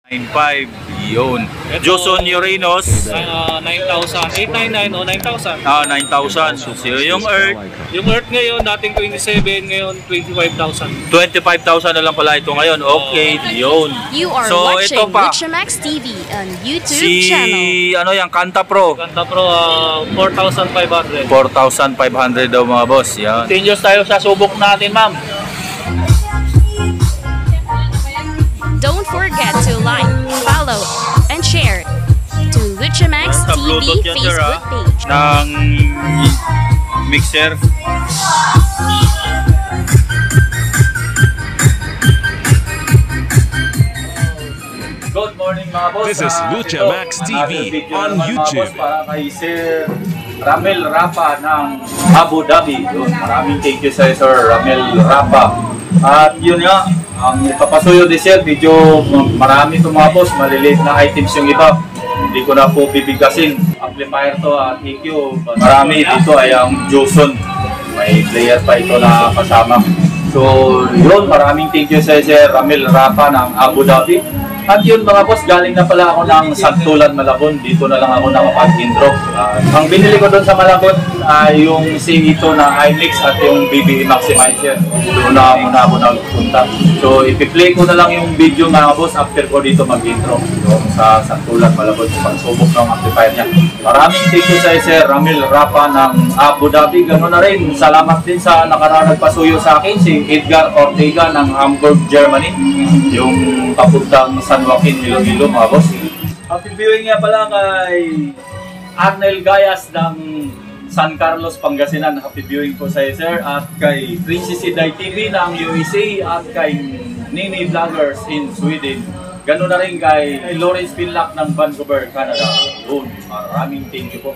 9.5 yun. Joson Urinos 9,000, 899 o 9,000. 9,000. So yung Earth Yung Earth ngayon, dating 27, ngayon 25,000. 25,000 na lang pala ito ngayon. Okay, yun. You are So ito watching pa Luchamax TV on YouTube si channel. ano yung Kanta Pro. Kanta Pro, 4,500. 4,500 daw mga boss. Yan. Continuous tayo sa subok natin, ma'am. Don't forget to like, follow, and share to Luchamax Sa TV Bluetooth yan, sir, Facebook page. ng mixer. Good morning mga boss. This is Luchamax TV on YouTube. Para kay Sir Ramel Rapa ng Abu Dhabi. Yun, maraming thank you sa Sir Ramel Rapa. At yun nga, ang papasuyo din sir, medyo marami itong mga boss, maliliit na items yung iba. Hindi ko na po bibigkasin. Amplifier to, thank you. Marami dito ay ang Joson. May player pa ito na kasama. So yun, maraming thank you sa Sir Ramel Rapa ng Abu Dhabi. At yun mga boss, galing na pala ako ng Santulan, Malabon. Dito na lang ako nakapag-intro. Ang binili ko doon sa Malabon ay yung ito na iMix at yung BBE Maximizer. Doon na muna ako nagpunta. So ipi-play ko na lang yung video mga boss after ko dito mag-intro. Doon sa Santulan, Malabon. Pagsubok ng amplifier niya. Maraming thank you sa Sir Ramel Rapa ng Abu Dhabi. Ganoon na rin. Salamat din sa nakaraan nagpasuyo sa akin, si Edgar Ortega ng Hamburg, Germany. Yung papuntang San Joaquin, Iloilo mga boss. Happy viewing nga pala kay Arnel Gayas ng San Carlos, Pangasinan. Happy viewing po sa sir. At kay Princess Siday TV ng USA at kay Nini Vloggers in Sweden. Ganoon na rin kay Lawrence Pinlock ng Vancouver, Canada. Yun, maraming thank you po.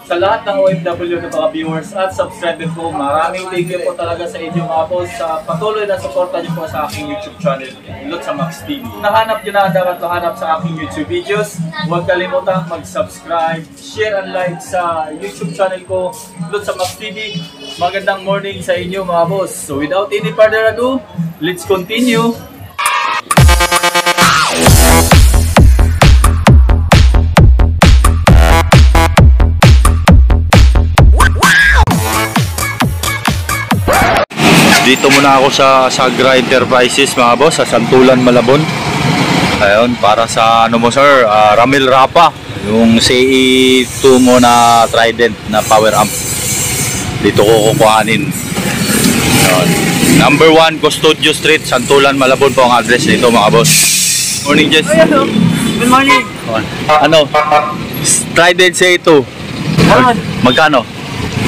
Sa lahat ng OFW na mga viewers at subscriber ko, maraming thank you po talaga sa inyo mga boss sa patuloy na suporta niyo po sa aking YouTube channel, Luchamax TV. Nahanap niyo na dapat mahanap sa aking YouTube videos, huwag kalimutan mag-subscribe, share and like sa YouTube channel ko, Luchamax TV. Magandang morning sa inyo mga boss. So without any further ado, let's continue. Dito muna ako sa Sagra Enterprises mga boss, sa Santulan, Malabon. Ayun, para sa ano mo sir, Ramel Rapa, yung CE2 mo na Trident na power amp. Dito ko kukuhanin. Ayun. Number 1 Custodio Street, Santulan, Malabon po ang address dito mga boss. Morning Jess. Good morning. Ano? Trident CE2. Magkano?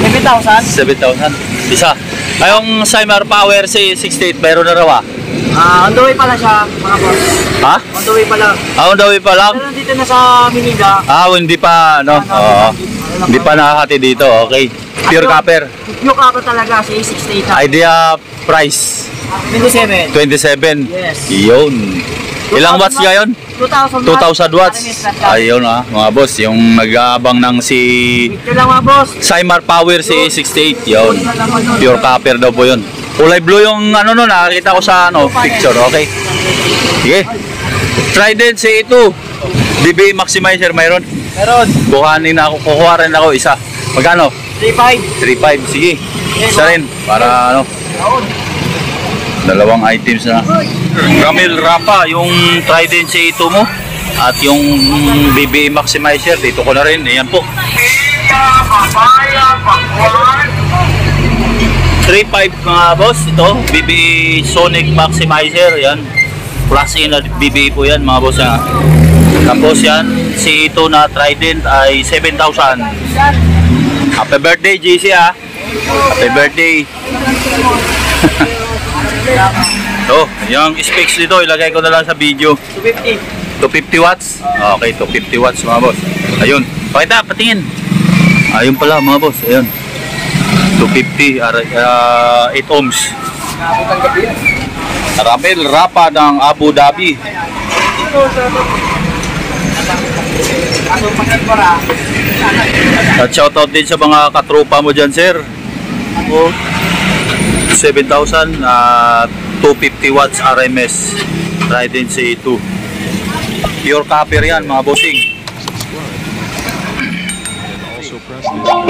7,000. 7,000. Isa. Ayong Simar Power C68, mayroon na raw On the way pala siya, mga boss. Ha? On the way pala. On the way pa lang? Pero dito na sa Minida. Hindi pa, ano? Oo. Hindi pa nakahati dito, okay. Pure copper. Pure copper talaga, sa A68. Idea price? 27. 27. Yes. Iyon. Ilang watts ngayon? 2,000 watts. Ayun mga boss, yung nag-aabang ng si Ito lang mga boss. Simar Power C68. Yun. Pure copper daw po yun. Kulay blue yung ano no, nakita ko sa ano, picture, okay. Sige. Trident C2. BBE Maximizer mayroon? Meron. Kuhanin na ako, kukuha rin ako isa. Magkano? 3,500. 3.5, sige. Isa rin, para ano. Dalawang items na. Ramel Rapa, yung Trident C2 mo. At yung BBE Maximizer, dito ko na rin. Ayan po. 3.5 mga boss, ito. BBE Sonic Maximizer, yan. Plus in na BBE po yan mga boss. Tapos yan, C2 na Trident ay 7,000. Happy birthday GC ha. Happy birthday. So, yung specs dito, ilagay ko na lang sa video. 250. 250 watts? Okay, 250 watts mga boss. Ayun, pakita, patingin. Ayun pala mga boss, ayun. 250, 8 ohms. Ramel Rapa ng Abu Dhabi. At shoutout din sa mga katropa mo dyan sir. 7,000 250 watts RMS Trident C2. Pure copper yan mga bossing. Also press this bell.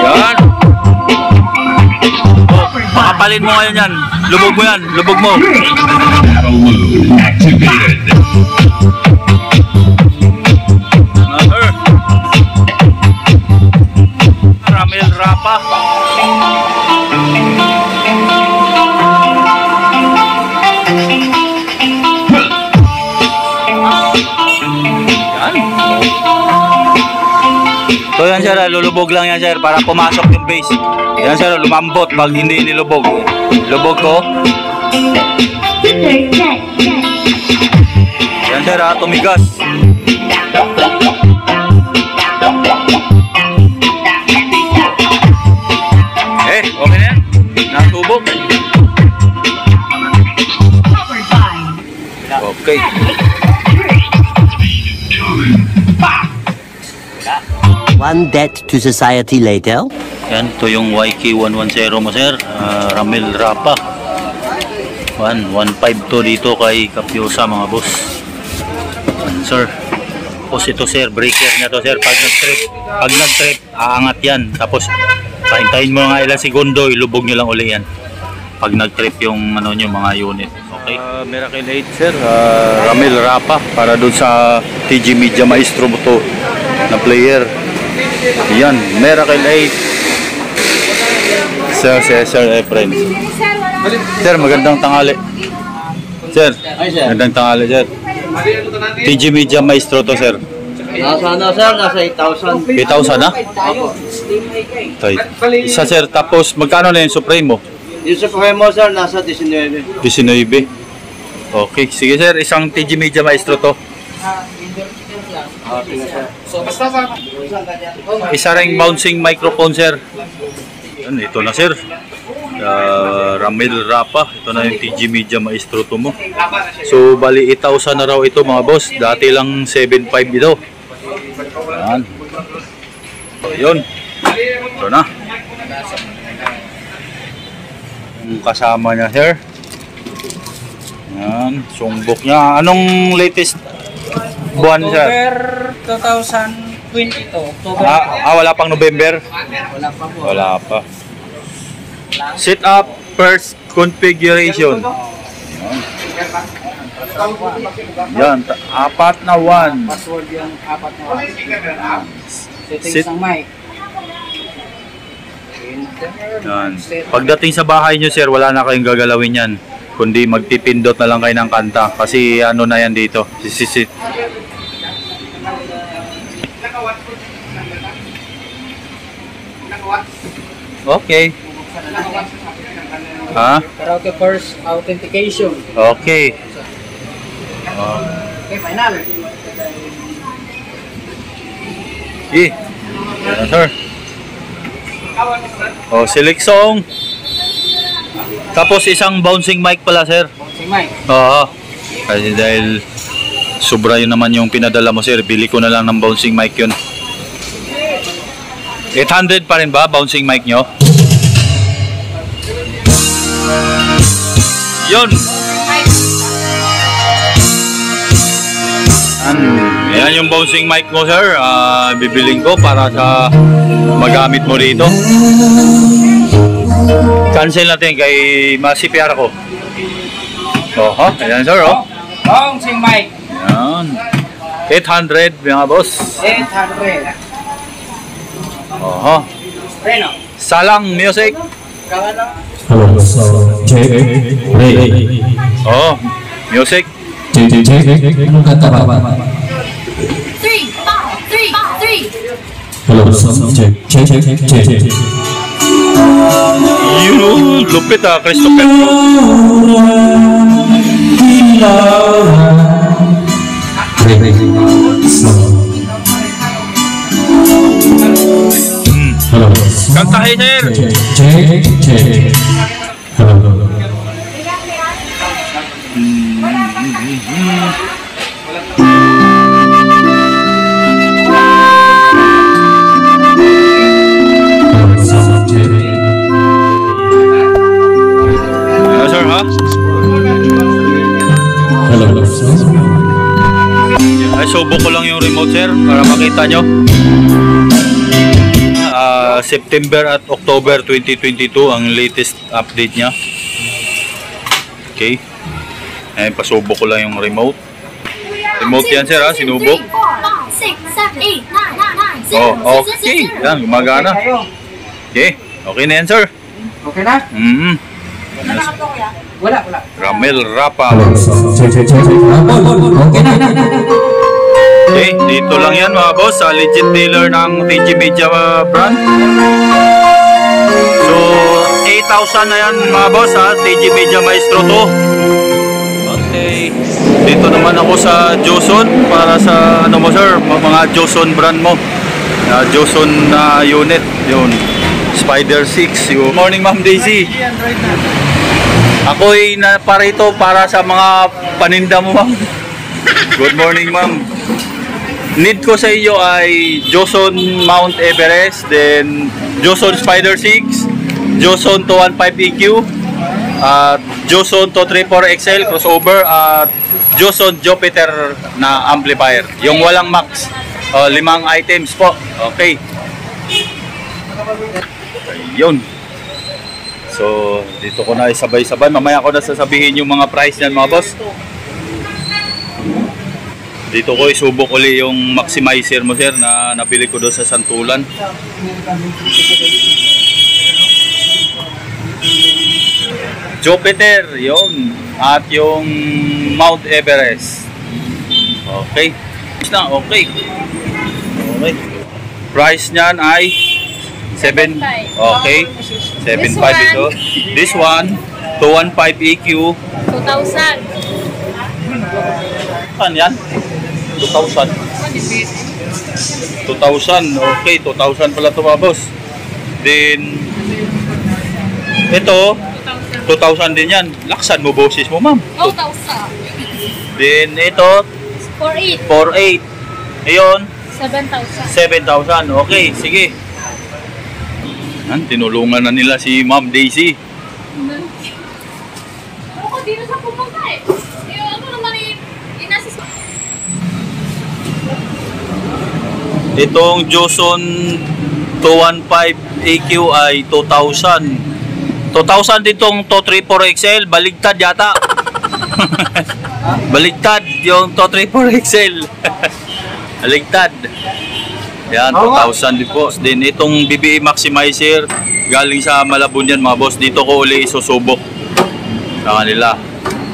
Yan. Pakapalin mo ngayon yan. Lubog mo yan. Lubog mo. Battle mode activated. Another. Ramel Rapa. Yan. So yan sir, lulubog lang yan sir para pumasok yung base. Yan sir, lumambot pag hindi nilubog. Lubog ko. Yan sir, tumigas. Okay na yan. Nasubok. Okay. One debt to society later. Yan, ito yung YK110 mo sir. Ramel Rapa. 115 to dito kay Kapyosa mga boss. Yan, sir. Tapos ito sir, breaker na to sir. Pag nag-trip, aangat yan. Tapos pahintayin mo nga ilang segundo, ilubog nyo lang uli yan. Pag nag-trip yung ano nyo, mga unit. Okay. Miracle 8 sir, Ramel Rapa para doon sa TG Media Maestro mo to na player. Yan, Miracle 8. Sir Efren. Sir, magandang tanghali. Sir, magandang tanghali sir. TG Media Maestro to sir. Nasa ano sir? Nasa 8,000. 8,000 na? Okay. Isa sir, tapos magkano na yung Supreme mo? Yung Supreme mo sir, nasa 19. 19. Okay, sige sir, isang TG Media Maestro to. Isa ring bouncing microphone sir. Yan, ito na sir. Ramel Rapa. Ito na yung TG Media Maestro to mo. So bali 8,000 na raw ito mga boss. Dati lang 7,500 ito. Yan. Yun. Ito na. Yung kasama niya sir. Yan. Sumbok niya. Anong latest buwan sir? October 2022. October. Wala pang November? Wala pa po. Wala pa. Set up first configuration. Yan, apat na one. Password yung 4 na one. Settings Set- ng mic. Yan. Pagdating sa bahay nyo sir, wala na kayong gagalawin yan. Kundi magpipindot na lang kayo ng kanta. Kasi ano na yan dito. Sisit. Okay. Ha? Karaoke first authentication. Okay. Okay, final. Yan sir. Select song. Tapos isang bouncing mic pala sir. Bouncing mic. Oo. Kasi dahil sobra yun naman yung pinadala mo sir, bili ko na lang ng bouncing mic yun. 800 pa rin ba bouncing mic nyo? Yun. Yan yung bouncing mic mo sir. Bibiling ko para sa magamit mo dito. Cancel natin kay CPR ko. Ayan sir Bouncing mic. Yan. 800 mga boss. 800. Reno. Salang music. Kawano? Hello, so check, ready. Music. Check. Anong kanta ba? 3, 5, 3, 3. Hello, so check. Yun, lupit Christopher. Ready. Hello. Kantahin sir. Check. Hello. Isubok ko lang yung remote, sir, para makita nyo. September at October 2022 ang latest update niya. Okay. Ayan, pasubok ko lang yung remote. Remote yan, sir, ha? Sinubok. 3, 4, 5, 6, 7, 8, 9, 9, 9, 0, Oh, okay. Yan, gumagana. Okay. Okay na yan, sir. Okay na? Wala. Ramel Rapa. Hello. Check. Okay na. Okay, dito lang yan mga boss, sa legit dealer ng TG Media brand. So, 8,000 na yan mga boss, ha, TG Media Maestro 2. Okay, dito naman ako sa Joson para sa ano mo sir, mga Joson brand mo. Joson na unit, yun. Spider 6. Good morning, Ma'am Daisy. Ako'y naparito para sa mga paninda mo, ma'am. Good morning, ma'am. Need ko sa iyo ay Joson Mount Everest, then Joson Spider 6, Joson 215 EQ, Joson 234 XL crossover, at Joson Jupiter na amplifier. Yung walang max. 5 items po. Okay. Ayun. So, dito ko na isabay-sabay. Mamaya ko na sasabihin yung mga price niyan, mga boss. Dito ko isubok uli yung maximizer mo, sir, na nabili ko doon sa Santulan. Jupiter, yun. At yung Mount Everest. Okay. Okay. Okay. Price niyan ay 7. Okay. 7.5 ito. This one, 215 EQ. 2,000. Saan yan? 2,000. 2,000. Okay, 2,000 pala ito, mga boss. Then, ito, 2,000 din yan. Laksan mo boses mo, ma'am. 2,000. Then, ito, 4,800. 4,800. Ayun, 7,000. 7,000. Okay, sige. Yan, tinulungan na nila si Ma'am Daisy. Ako, di na siya pumunta eh. Ano naman inasis ko. Itong Joson 215 EQ ay 2,000. 2,000 ditong 234 XL. Baligtad yata. Baligtad yung 234 XL. Baligtad. Yan, 2,000 din po. Then itong BBA Maximizer galing sa Malabon yan, mga boss. Dito ko uli isusubok sa kanila.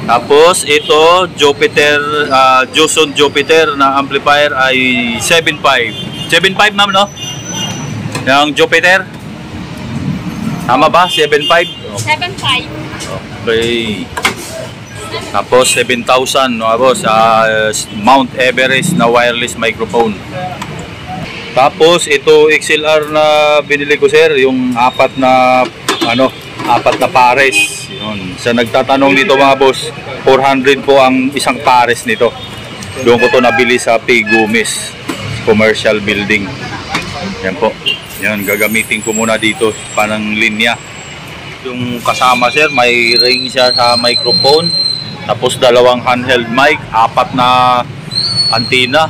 Tapos ito Jupiter, Joson Jupiter na amplifier ay 7.5. 7.5, ma'am, no? Yung Jupiter. Tama ba? 7.5? 7,500. Okay. Tapos 7,000, mga boss, Mount Everest na wireless microphone. Tapos ito XLR na binili ko, sir, yung apat na pares. Yun. Sa nagtatanong nito, mga boss, 400 po ang isang pares nito. Doon ko to nabili sa P. Gomez Commercial Building. Yan po. Yan, gagamitin ko muna dito panang linya. Yung kasama, sir, may ring siya sa microphone. Tapos 2 handheld mic, 4 na antenna.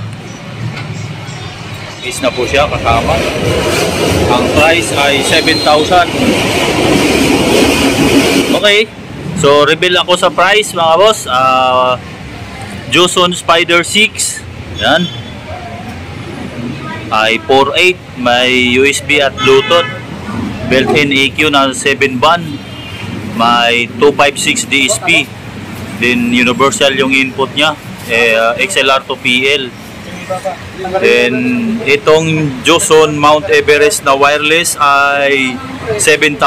Is na po siya kasama. Ang price ay 7,000. Okay. So reveal ako sa price, mga boss. Joson Spider 6. Yan. Ay 4.8, may USB at Bluetooth. Built-in EQ na 7 band. May 256 DSP. Then universal yung input niya. XLR to PL. Then itong Joson Mount Everest na wireless ay 7,000.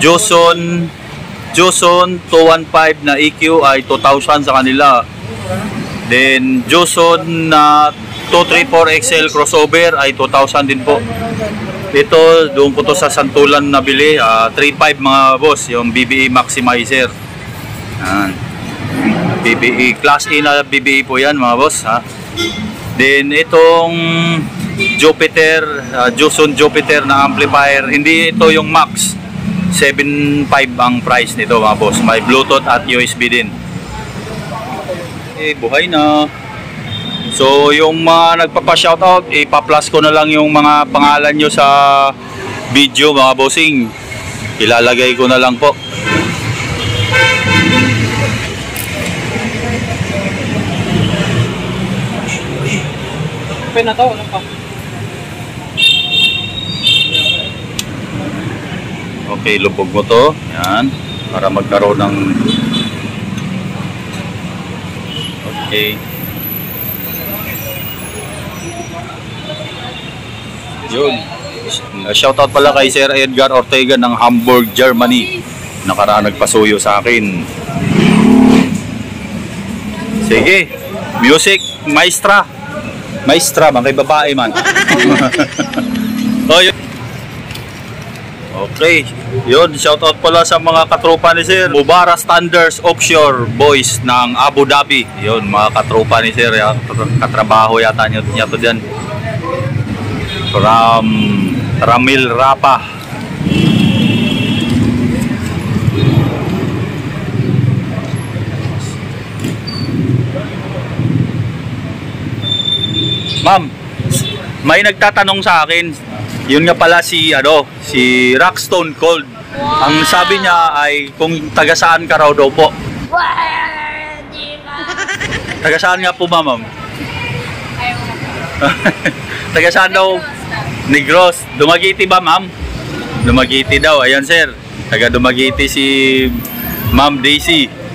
Joson 215 na EQ ay 2,000 sa kanila. Then Joson na 234 XL crossover ay 2,000 din po. Ito, doon po to sa Santulan nabili, 3.5, mga boss, yung BBA Maximizer. Yan. BBA, Class A na BBA po yan, mga boss, ha. Then itong Jupiter, Joson Jupiter na amplifier, hindi ito yung max. 7.5 ang price nito, mga boss. May Bluetooth at USB din. Buhay na. So yung mga nagpapa-shoutout, ipa-plus ko na lang yung mga pangalan nyo sa video mga bossing. Ilalagay ko na lang po. Open na to, ano pa? Okay, lubog mo to. Yan. Para magkaroon ng... Okay. Yun. Shoutout pala kay Sir Edgar Ortega ng Hamburg, Germany. Nakaraan nagpasuyo sa akin. Sige. Music, maestra. Maestra, man kay babae man. Oh, yun. Okay. Yun, shoutout pala sa mga katropa ni Sir. Mubara Standards Offshore Boys ng Abu Dhabi. Yun, mga katropa ni Sir. Katrabaho yata niya to dyan. From Ramil Rapa. Ma'am, may nagtatanong sa akin. Yun nga pala si Rockstone Cold. Ang sabi niya ay kung taga saan ka raw daw po. Taga saan nga po ma'am? Ayaw mo. Taga saan daw? Negros. Dumaguete ba ma'am? Dumaguete daw. Ayan sir. Taga Dumaguete si Ma'am Daisy.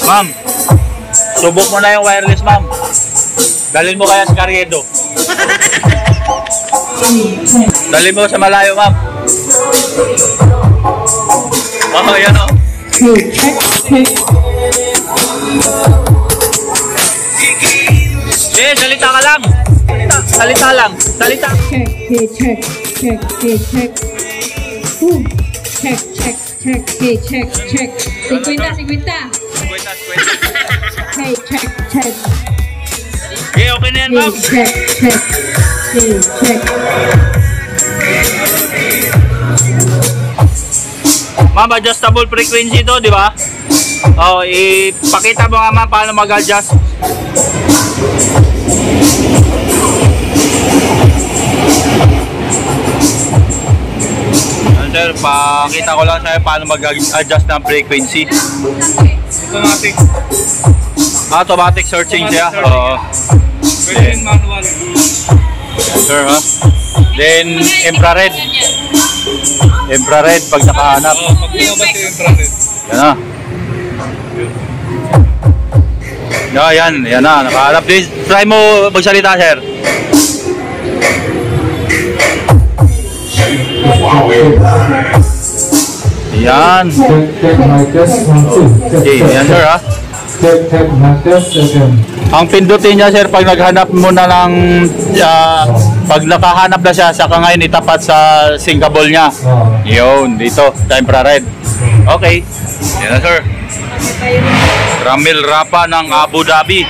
Ma'am, subok mo na yung wireless ma'am. Dalhin mo kaya sa Carriedo. Dalhin mo sa malayo ma'am. Oh, yan o. Salita ka lang. Salita lang. Salita. Check, hey, check, check, hey, check. Check, check, check, hey, check, check. 50. Hey, check, check. Okay, okay na yan, Hey, ma'am. check, check. Hey, check. Ma'am, adjustable frequency to, di ba? Oh, ipakita mo nga ma'am paano mag-adjust. Sir, pakita ko lang sa'yo paano mag-adjust ng frequency. Automatic. Automatic searching siya. Oo. Pwede manual. Sir, ha? Then, infrared. Infrared pag nakahanap. Oh, pag lumabas yung infrared. Yan na. Yan na. Nakahanap. Please, try mo magsalita, sir. Yan. Okay, yan sir ha. Ang pindutin niya sir pag naghanap mo na ng pag nakahanap na siya saka ngayon itapat sa sinkable niya. Yun, dito sa infrared. Okay. Yan na sir. Ramil Rapa ng Abu Dhabi.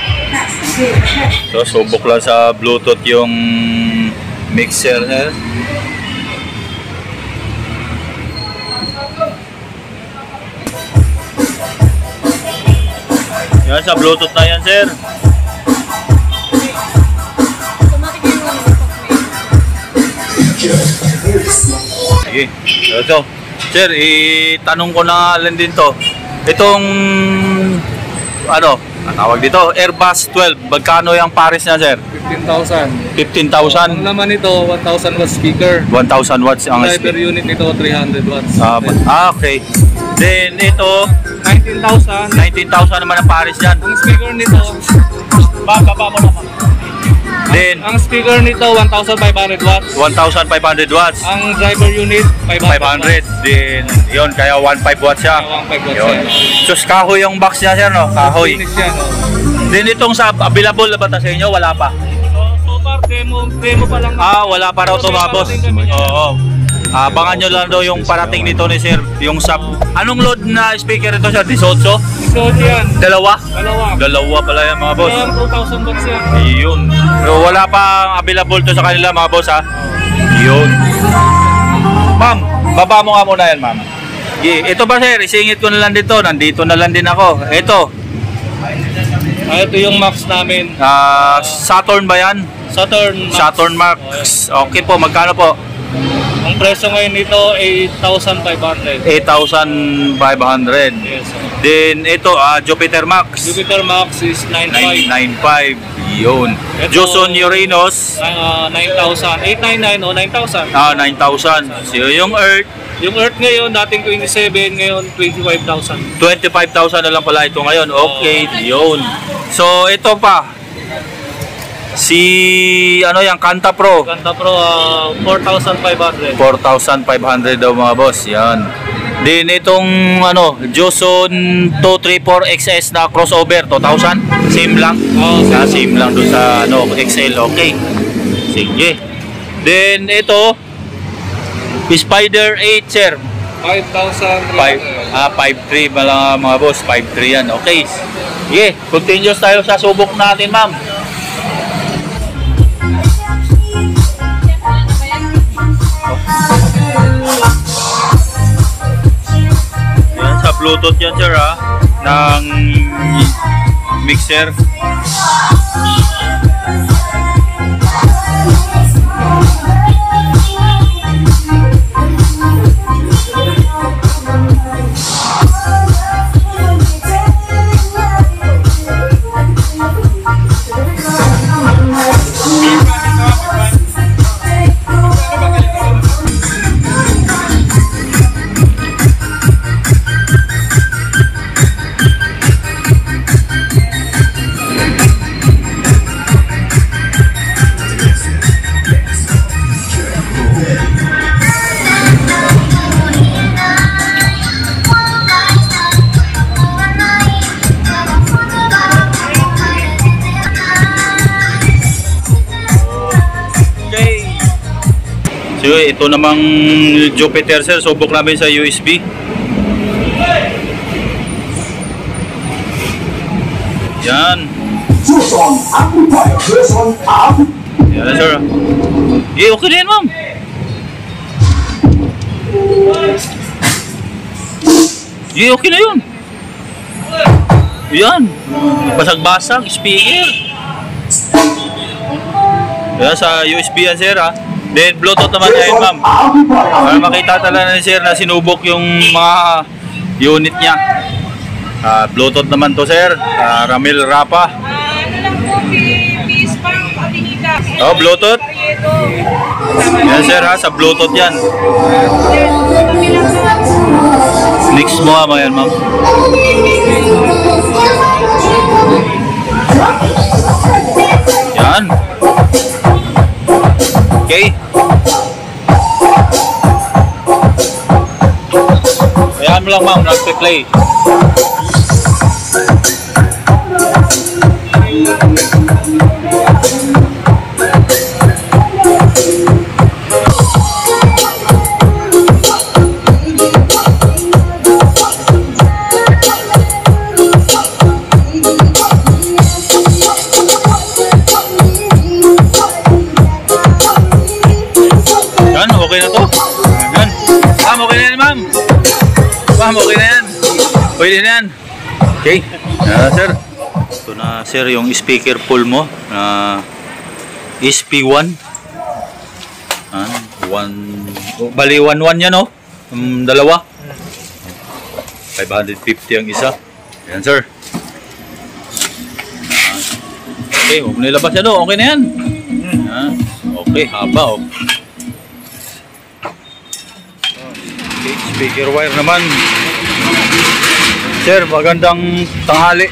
So subok lang sa Bluetooth yung mixer sir. Yan sa Bluetooth na yan, sir. Sige. Ito. Sir, itanong ko na lang din to. Itong ang tawag dito, Airbus 12. Magkano yung pares niya, sir? 15,000. 15,000. Ang laman nito, 1,000 watts speaker. 1,000 watts ang Driver unit nito, 300 watts. Okay. Then ito, 19,000. 19,000 naman ang pares yan. Ang speaker nito, Baba mo naman. Then, ang speaker nito, 1,500 watts. 1,500 watts. Ang driver unit, 500. 500. Then, yun, kaya 1.5 watts siya. 1.5 watts Yun. yan. Sus, kahoy yung box niya, sir, no? Kahoy. Unit yan, oh. Then, itong sa available na ba sa inyo? Wala pa. So far, demo pa lang. Wala pa raw to, mga boss. Oo. Abangan nyo lang daw yung parating nito ni sir. Yung sa... Anong load na speaker ito sir? 18? So yan. Dalawa? Dalawa. Dalawa pala yan mga boss. Kaya 2,000 bucks yan. Yun. Pero wala pang available to sa kanila mga boss ha. Yun. Ma'am, baba mo nga muna yan ma'am. Ito ba sir? Isingit ko na lang dito. Nandito na lang din ako. Ito. Ito yung max namin. Saturn ba yan? Saturn Max. Saturn Max. Okay po. Magkano po? Ang presyo ngayon nito 8,500. 8,500. Yes, sir. Then ito, Jupiter Max. Jupiter Max is 9,500. 9,500. Yun. Ito, Joson Uranus. 9,000. 899 o 9,000. 9,000. So yung Earth, Yung Earth ngayon, dating 27, ngayon 25,000. 25,000 na lang pala ito ngayon. Okay, yun. So ito pa. Si ano yan, Kanta Pro. Kanta Pro, 4,500. 4,500 daw mga boss. Yan. Then itong ano, Joson 234 XS na crossover 2,000. Same lang. Same lang doon sa ano, XL. Okay. Sige. Then ito Spider 8 sir. 5,000. 5,300 mga boss. 5,300 yan. Okay. Sige, continuous tayo sa subok natin ma'am. Yan sa Bluetooth yan sir ha. Ng mixer. So ito namang Jupiter sir, subok namin sa USB. Yan. Yan sir. Okay na yan ma'am. Okay na yun. Yan. Basag-basag, speaker. Yan sa USB yan sir ha. Then Bluetooth naman yan ma'am. Para makita talaga ni sir na sinubok yung mga unit niya. Bluetooth naman to sir. Ramil Rapa. Oh, Bluetooth. Yan sir ha, sa Bluetooth yan. Next mo nga yan ma'am. Yan. Okay. Ayan mo lang ma'am, nagpe-play. Okay na to. Yan. Ma'am, okay na yan, ma'am. Ma'am, okay na yan. Pwede na yan. Okay. Sir. Ito na, sir, yung speaker pull mo. SP1. Bali, 1-1 yan, oh. Dalawa. 550 ang isa. Yan, sir. Okay, huwag nilabas yan, oh. Okay na yan. Okay, haba, oh. Speaker wire naman. Sir, magandang tanghali.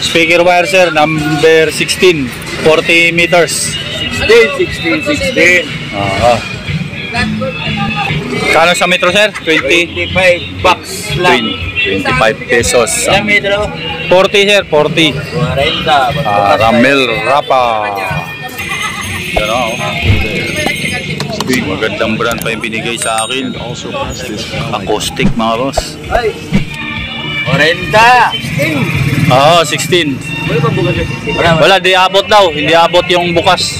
Speaker wire sir, number 16, 40 meters. 16. Kano sa metro sir? 25 bucks lang. 25 pesos. Ilang metro? 40 sir, 40. 40. Ramil Rapa. Yan o. Uy, magandang brand pa yung binigay sa akin. And also press this bell icon. Acoustic mga boss. Ay! 40! Oo, 16. Wala ba bukas yung 16? Wala, di abot daw. Hindi abot yung bukas.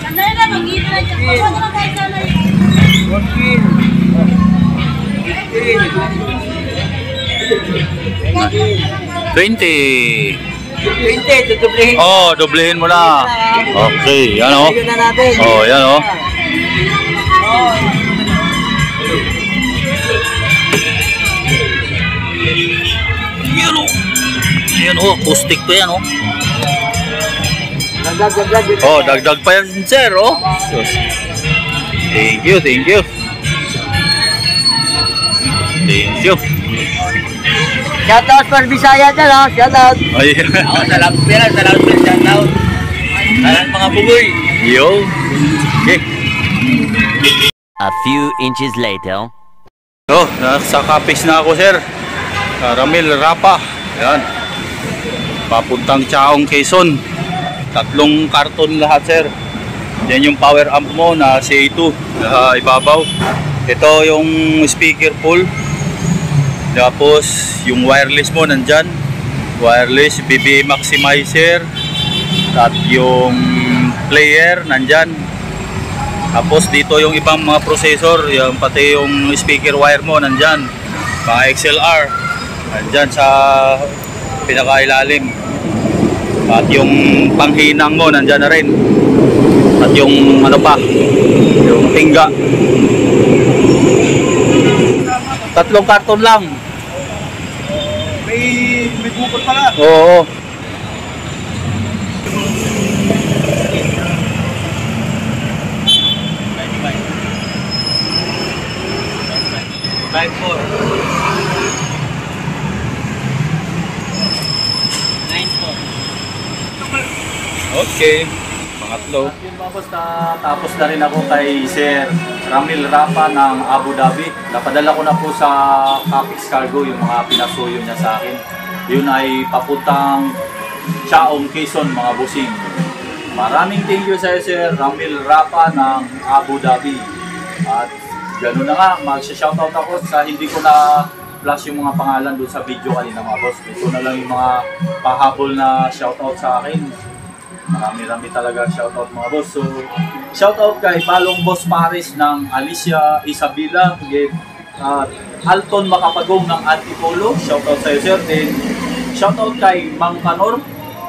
Sandali na, mag-iit na dyan. Huwag na tayo sana. 20. 20, tutublihin. Oh, doblehin mo na. Okay, yan o. Ayun na natin. Oh, yan o. Yan o. Yan o, acoustic pa yan o. Dagdag. Oh, dagdag pa yan sir o. Thank you, thank you. Thank you. Shoutout for Bisaya dyan, ha? Shoutout. Ay. Salamat pera, shoutout. Salamat mga bugoy. Yo. Okay. A few inches later. So, nasa Capex na ako sir. Ramil Rapa. Yan. Papuntang Chaong, Quezon. 3 karton lahat sir. Yan yung power amp mo na CA2 na ibabaw. Ito yung speaker pull. Tapos yung wireless mo nandyan. Wireless, BB maximizer. At yung player nandyan. Tapos dito yung ibang mga processor, yung pati yung speaker wire mo nandyan. Mga XLR nandyan sa pinakailalim. At yung panghinang mo nandyan na rin. At yung ano pa, yung tingga. 3 karton lang. May bukod pala. Oo. Okay. Pangatlo. Yun mga boss, tapos na rin ako kay Sir Ramil Rapa ng Abu Dhabi. Napadala ko na po sa Capex Cargo yung mga pinasuyo niya sa akin. Yun ay papuntang Chaong, Quezon mga bossing. Maraming thank you sa Sir Ramil Rapa ng Abu Dhabi. At gano'n na nga, mag-shoutout ako sa hindi ko na flash yung mga pangalan doon sa video kanina mga boss. Ito na lang yung mga pahabol na shoutout sa akin. Marami-rami talaga shoutout mga boss. So, shoutout kay Balong Boss Paris ng Alicia Isabela, Alton Makapagong ng Antipolo. Shoutout sa iyo sir. Then, shoutout kay Mang Kanor.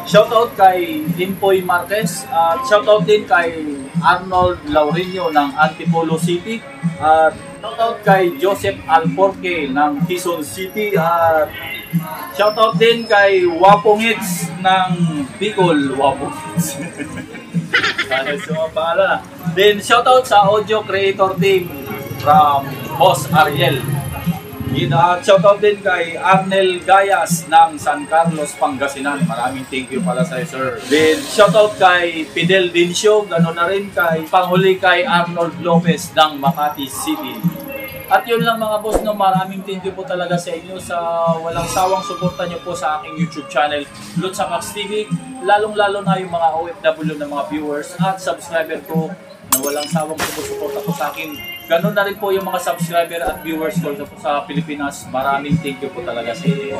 Shoutout kay Impoy Marquez. At shoutout din kay Arnold Laureño ng Antipolo City. At shoutout kay Joseph Alporque ng Quezon City. At shoutout din kay Wapongits ng Bicol. Wapongits. Sana sa mga pangalan. Then shoutout sa audio creator team from Boss Ariel. Shoutout din kay Arnel Gayas ng San Carlos, Pangasinan. Maraming thank you pala sa sir. Then shoutout kay Fidel Dincio. Ganoon na rin kay panghuli kay Arnold Lopez ng Makati City. At yun lang mga boss, no, maraming thank you po talaga sa inyo sa walang sawang suporta nyo po sa aking YouTube channel, Lutsa Max TV. Lalong-lalo na yung mga OFW na mga viewers at subscriber ko na walang sawang sumusuporta po sa akin. Ganun na rin po yung mga subscriber at viewers ko sa Pilipinas. Maraming thank you po talaga sa inyo.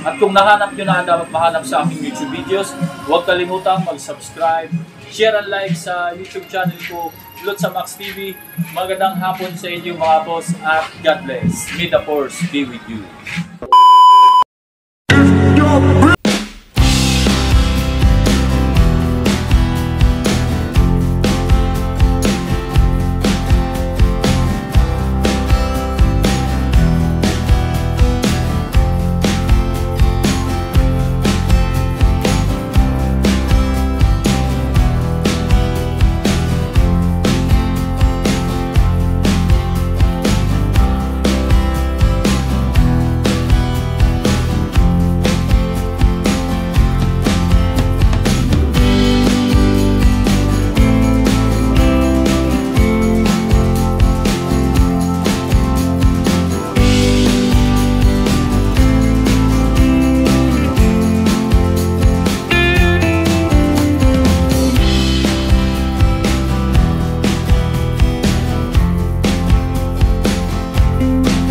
At kung nahanap nyo na dapat mahanap sa aking YouTube videos, huwag kalimutang mag-subscribe, share and like sa YouTube channel ko, Lutsa Max TV. Magandang hapon sa inyo mga boss at God bless. May the force be with you.